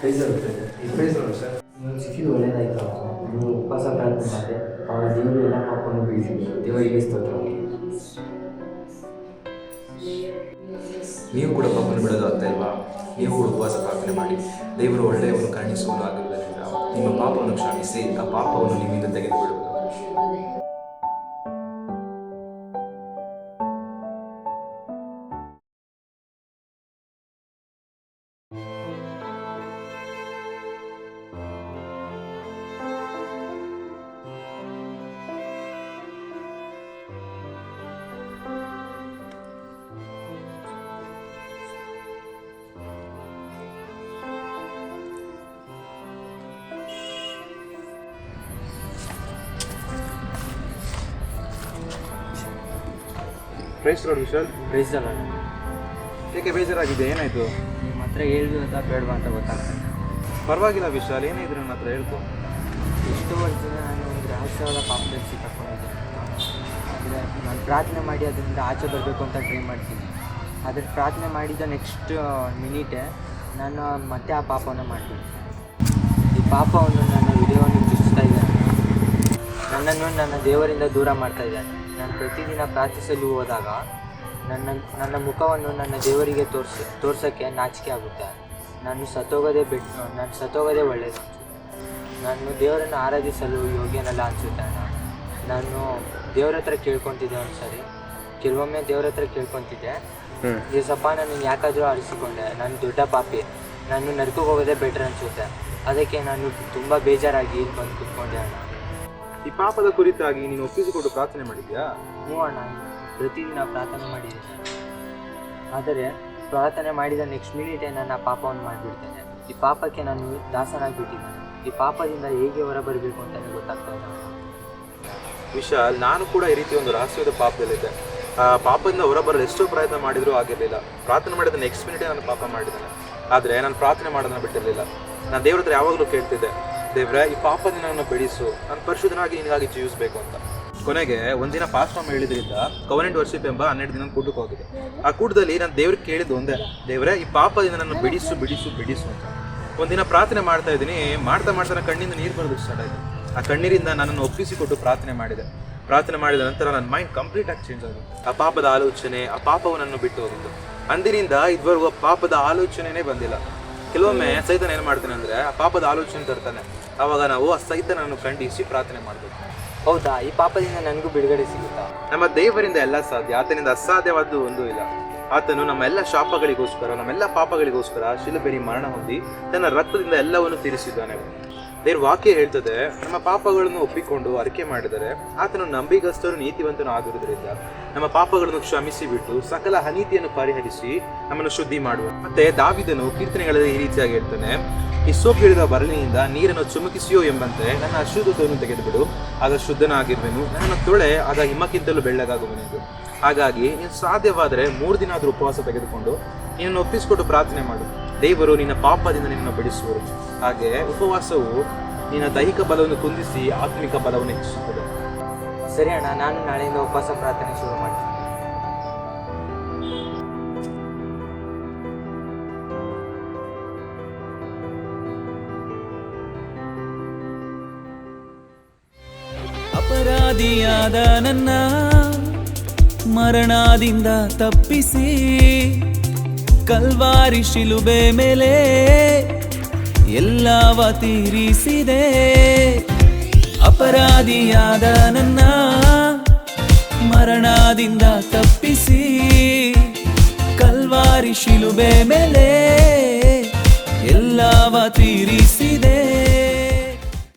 ನೀವು ಸಿಕ್ಕಿದ್ದು ಒಳ್ಳೆಯದಾಯಿತು. ನೀವು ಉಪವಾಸ ಪ್ರಾರ್ಥನೆ ಮಾಡಿದೆ, ಅವರ ದೇವರು ಎಲ್ಲ ಪಾಪವನ್ನು ಬಿಡಿಸಿದ್ರು. ದೇವರಿಗೆ ಸ್ತೋತ್ರ. ನೀವು ಕೂಡ ಪಾಪವನ್ನು ಬಿಡೋದು ಆಗ್ತಾ ಇಲ್ವಾ? ನೀವು ಕೂಡ ಉಪವಾಸ ಪ್ರಾರ್ಥನೆ ಮಾಡಿ ದೇವರು ಒಳ್ಳೆಯವನ್ನು ಕಾಣಿಸುವುದು ಆಗಿರುವುದರಿಂದ ನಿಮ್ಮ ಪಾಪವನ್ನು ಕ್ಷಮಿಸಿ ಆ ಪಾಪವನ್ನು ನಿಮ್ಮಿಂದ ತೆಗೆದುಬಿಡುವುದು. Praise lord Vishal. ಪ್ರೈಸ್ ಅಲ್ಲ, ಏಕೆ ಬೇಜಾರಾಗಿದೆ? ಏನಾಯಿತು? ನಿಮ್ಮ ಹತ್ರ ಹೇಳ್ದು ಅಂತ ಬೇಡವಾ ಅಂತ ಗೊತ್ತಾಗ್ತದೆ. ಪರವಾಗಿಲ್ಲ ವಿಶಾಲ್, ಏನಿದ್ರು ನನ್ನ ಹತ್ರ ಹೇಳ್ಕೊ. ಎಷ್ಟೋ ವರ್ಷದಿಂದ ನಾನು ಒಂದು ರಹಸ್ಯವಾದ ಪಾಪದಲ್ಲಿ ಸಿಕ್ಕಾಕೊಂಡಿದ್ದೆ. ಆದರೆ ನಾನು ಪ್ರಾರ್ಥನೆ ಮಾಡಿ ಅದರಿಂದ ಆಚೆ ಬರಬೇಕು ಅಂತ ಟ್ರೈ ಮಾಡ್ತೀನಿ. ಆದರೆ ಪ್ರಾರ್ಥನೆ ಮಾಡಿದ ನೆಕ್ಸ್ಟ್ ಮಿನಿಟೇ ನಾನು ಮತ್ತೆ ಆ ಪಾಪವನ್ನು ಮಾಡ್ತೀನಿ. ಈ ಪಾಪವನ್ನು ನನ್ನ ವಿಡಿಯೋವನ್ನು ಚುಚ್ಚಿಸ್ತಾ ಇದ್ದಾನೆ. ನನ್ನನ್ನು ನನ್ನ ದೇವರಿಂದ ದೂರ ಮಾಡ್ತಾ ಇದ್ದಾನೆ. ನಾನು ಪ್ರತಿದಿನ ಪ್ರಾರ್ಥಿಸಲು ಹೋದಾಗ ನನ್ನ ಮುಖವನ್ನು ನನ್ನ ದೇವರಿಗೆ ತೋರ್ಸೋಕ್ಕೆ ನಾಚಿಕೆ ಆಗುತ್ತೆ. ನಾನು ಸತ್ತೋಗೋದೇ ಒಳ್ಳೆಯದು. ನಾನು ದೇವರನ್ನು ಆರಾಧಿಸಲು ಯೋಗ್ಯನಲ್ಲ ಅನಿಸುತ್ತೆ. ನಾನು ದೇವ್ರ ಹತ್ರ ಕೇಳ್ಕೊತಿದ್ದೆ. ಒಂದ್ಸರಿ ಕೆಲವೊಮ್ಮೆ ದೇವ್ರ ಹತ್ರ ಕೇಳ್ಕೊತಿದ್ದೆ, ಏಸಪ್ಪ ನಾನು ಯಾಕಾದರೂ ಅರಿಸಿಕೊಂಡೆ, ನಾನು ದೊಡ್ಡ ಪಾಪಿ, ನಾನು ನರ್ಕಕ್ಕೆ ಹೋಗೋದೇ ಬೆಟ್ರ್ ಅನಿಸುತ್ತೆ. ಅದಕ್ಕೆ ನಾನು ತುಂಬ ಬೇಜಾರಾಗಿ ಇಲ್ಲಿ ಬಂದು ಕೂತ್ಕೊಂಡೆ ಅಣ್ಣ. ಈ ಪಾಪದ ಕುರಿತಾಗಿ ನೀನು ಒಪ್ಪಿಸಿಕೊಂಡು ಪ್ರಾರ್ಥನೆ ಮಾಡಿದ್ಯಾ? ಹ್ಞೂ ಅಣ್ಣ, ಪ್ರತಿದಿನ ಪ್ರಾರ್ಥನೆ ಮಾಡಿದ್ದೇನೆ. ಆದರೆ ಪ್ರಾರ್ಥನೆ ಮಾಡಿದ ನೆಕ್ಸ್ಟ್ ಮಿನಿಟೇ ನನ್ನ ಪಾಪವನ್ನು ಮಾಡಿಬಿಡ್ತೇನೆ. ಈ ಪಾಪಕ್ಕೆ ನಾನು ದಾಸನಾಗಿಬಿಟ್ಟಿದ್ದೇನೆ. ಈ ಪಾಪದಿಂದ ಹೇಗೆ ಹೊರಬರಬೇಕು ಅಂತಲೇ ಗೊತ್ತಾಗ್ತಾ ಇಲ್ಲ. ವಿಶಾಲ್, ನಾನು ಕೂಡ ಈ ರೀತಿ ಒಂದು ರಹಸ್ಯದ ಪಾಪದಲ್ಲಿದ್ದೆ. ಆ ಪಾಪದಿಂದ ಹೊರಬರಲು ಎಷ್ಟೋ ಪ್ರಯತ್ನ ಮಾಡಿದರೂ ಆಗಿರಲಿಲ್ಲ. ಪ್ರಾರ್ಥನೆ ಮಾಡಿದ ನೆಕ್ಸ್ಟ್ ಮಿನಿಟೇ ನಾನು ಪಾಪ ಮಾಡಿದ್ದೇನೆ. ಆದರೆ ನಾನು ಪ್ರಾರ್ಥನೆ ಮಾಡೋದನ್ನು ಬಿಟ್ಟಿರಲಿಲ್ಲ. ನಾನು ದೇವ್ರ ಹತ್ರ ಯಾವಾಗಲೂ ಕೇಳ್ತಿದ್ದೆ, ದೇವ್ರೆ ಈ ಪಾಪದಿಂದ ನನ್ನ ಬಿಡಿಸು, ನಾನು ಪರಿಶುದ್ಧನಾಗಿ ನಿನಗಾಗಿ ಜೀವಿಸಬೇಕು ಅಂತ. ಕೊನೆಗೆ ಒಂದಿನ ಪಾಸ್ಟರ್ ಹೇಳಿದ್ರಿಂದ ಕವನೆಂಟ್ ವರ್ಷಿಪ್ ಎಂಬ 12 ದಿನ ಕೂಟಕ್ಕೆ ಹೋಗಿದೆ. ಆ ಕೂಟದಲ್ಲಿ ನಾನು ದೇವ್ರಿಗೆ ಕೇಳಿದ್ದು ಒಂದೇ, ದೇವ್ರೆ ಈ ಪಾಪದಿಂದ ನನ್ನ ಬಿಡಿಸು ಬಿಡಿಸು ಬಿಡಿಸು ಅಂತ. ಒಂದಿನ ಪ್ರಾರ್ಥನೆ ಮಾಡ್ತಾ ಇದ್ದೀನಿ. ಮಾಡ್ತಾ ನನ್ನ ಕಣ್ಣಿಂದ ನೀರು ಬರೋದಕ್ಕೆ ಸ್ಟಾರ್ಟ್ ಆಯಿತು. ಆ ಕಣ್ಣೀರಿಂದ ನನ್ನನ್ನು ಒಪ್ಪಿಸಿಕೊಟ್ಟು ಪ್ರಾರ್ಥನೆ ಮಾಡಿದೆ. ಪ್ರಾರ್ಥನೆ ಮಾಡಿದ ನಂತರ ನನ್ನ ಮೈಂಡ್ ಕಂಪ್ಲೀಟಾಗಿ ಚೇಂಜ್ ಆಗುತ್ತೆ. ಆ ಪಾಪದ ಆಲೋಚನೆ, ಆ ಪಾಪವು ನನ್ನನ್ನು ಬಿಟ್ಟು ಹೋಗಿತ್ತು. ಅಂದಿನಿಂದ ಇದುವರೆಗೂ ಪಾಪದ ಆಲೋಚನೆನೇ ಬಂದಿಲ್ಲ. ಕೆಲವೊಮ್ಮೆ ಸೈತಾನ ಏನು ಮಾಡ್ತಾನೆ ಅಂದರೆ ಆ ಪಾಪದ ಆಲೋಚನೆ ತರ್ತಾನೆ. ಆವಾಗ ನಾವು ಆ ಸೈತಾನನ್ನು ಖಂಡಿಸಿ ಪ್ರಾರ್ಥನೆ ಮಾಡಬೇಕು. ಹೌದಾ? ಈ ಪಾಪದಿಂದ ನನಗೂ ಬಿಡುಗಡೆ ಸಿಗುತ್ತಾ? ನಮ್ಮ ದೇವರಿಂದ ಎಲ್ಲ ಸಾಧ್ಯ, ಆತನಿಂದ ಅಸಾಧ್ಯವಾದ್ದು ಒಂದೂ ಇಲ್ಲ. ಆತನು ನಮ್ಮ ಎಲ್ಲ ಶಾಪಗಳಿಗೋಸ್ಕರ, ನಮ್ಮೆಲ್ಲ ಪಾಪಗಳಿಗೋಸ್ಕರ ಶಿಲುಬೆಯಲ್ಲಿ ಮರಣ ಹೊಂದಿ ತನ್ನ ರಕ್ತದಿಂದ ಎಲ್ಲವನ್ನು ತೀರಿಸಿದ್ದಾನೆ. ದೇವ್ರ ವಾಕ್ಯ ಹೇಳ್ತದೆ, ನಮ್ಮ ಪಾಪಗಳನ್ನು ಒಪ್ಪಿಕೊಂಡು ಅರಿಕೆ ಮಾಡಿದರೆ ಆತನು ನಂಬಿಗಸ್ತರು ನೀತಿವಂತನು ಆಗಿರುವುದರಿಂದ ನಮ್ಮ ಪಾಪಗಳನ್ನು ಕ್ಷಮಿಸಿ ಬಿಟ್ಟು ಸಕಲ ಅನೀತಿಯನ್ನು ಪರಿಹರಿಸಿ ನಮ್ಮನ್ನು ಶುದ್ಧಿ ಮಾಡುವ. ಮತ್ತೆ ದಾವಿದನು ಕೀರ್ತನೆಗಳಲ್ಲಿ ಈ ರೀತಿಯಾಗಿ ಹೇಳ್ತಾನೆ, ಈ ಸೋಪಿಳಿದ ಬರಲಿನಿಂದ ನೀರನ್ನು ಚುಮುಕಿಸಿಯೋ ಎಂಬಂತೆ ನನ್ನ ಅಶುದ್ಧತೆಯನ್ನು ತೆಗೆದುಬಿಡು, ಆಗ ಶುದ್ಧನಾಗಿರುವೆನು. ನನ್ನನ್ನು ತೊಳೆ, ಆಗ ಹಿಮಕ್ಕಿಂತಲೂ ಬೆಳ್ಳಗಾಗುವೆನೆಂದು. ಹಾಗಾಗಿ ನೀನು ಸಾಧ್ಯವಾದರೆ 3 ದಿನ ಆದರೂ ಉಪವಾಸ ತೆಗೆದುಕೊಂಡು ನಿನ್ನನ್ನು ಒಪ್ಪಿಸಿಕೊಟ್ಟು ಪ್ರಾರ್ಥನೆ ಮಾಡು. ದೇವರು ನಿನ್ನ ಪಾಪದಿಂದ ನಿನ್ನನ್ನು ಬಿಡಿಸುವರು. ಹಾಗೆ ಉಪವಾಸವು ನಿನ್ನ ದೈಹಿಕ ಬಲವನ್ನು ಕುಂದಿಸಿ ಆತ್ಮಿಕ ಬಲವನ್ನು ಹೆಚ್ಚಿಸುತ್ತದೆ. ಸರಿ ಅಣ್ಣ, ನಾನು ನಾಳೆಯಿಂದ ಉಪವಾಸ ಪ್ರಾರ್ಥನೆ ಶುರು ಮಾಡ್ತೀನಿ. ಅಪರಾಧಿಯಾದ ನನ್ನ ಮರಣದಿಂದ ತಪ್ಪಿಸಿ ಕಲ್ವಾರಿ ಶಿಲುಬೆ ಮೇಲೆ ಎಲ್ಲವ ತೀರಿಸಿದೆ. ಅಪರಾಧಿಯಾದ ನನ್ನ ಮರಣದಿಂದ ತಪ್ಪಿಸಿ ಕಲ್ವಾರಿ ಶಿಲುಬೆ ಮೇಲೆ ಎಲ್ಲವ ತೀರಿಸಿದೆ.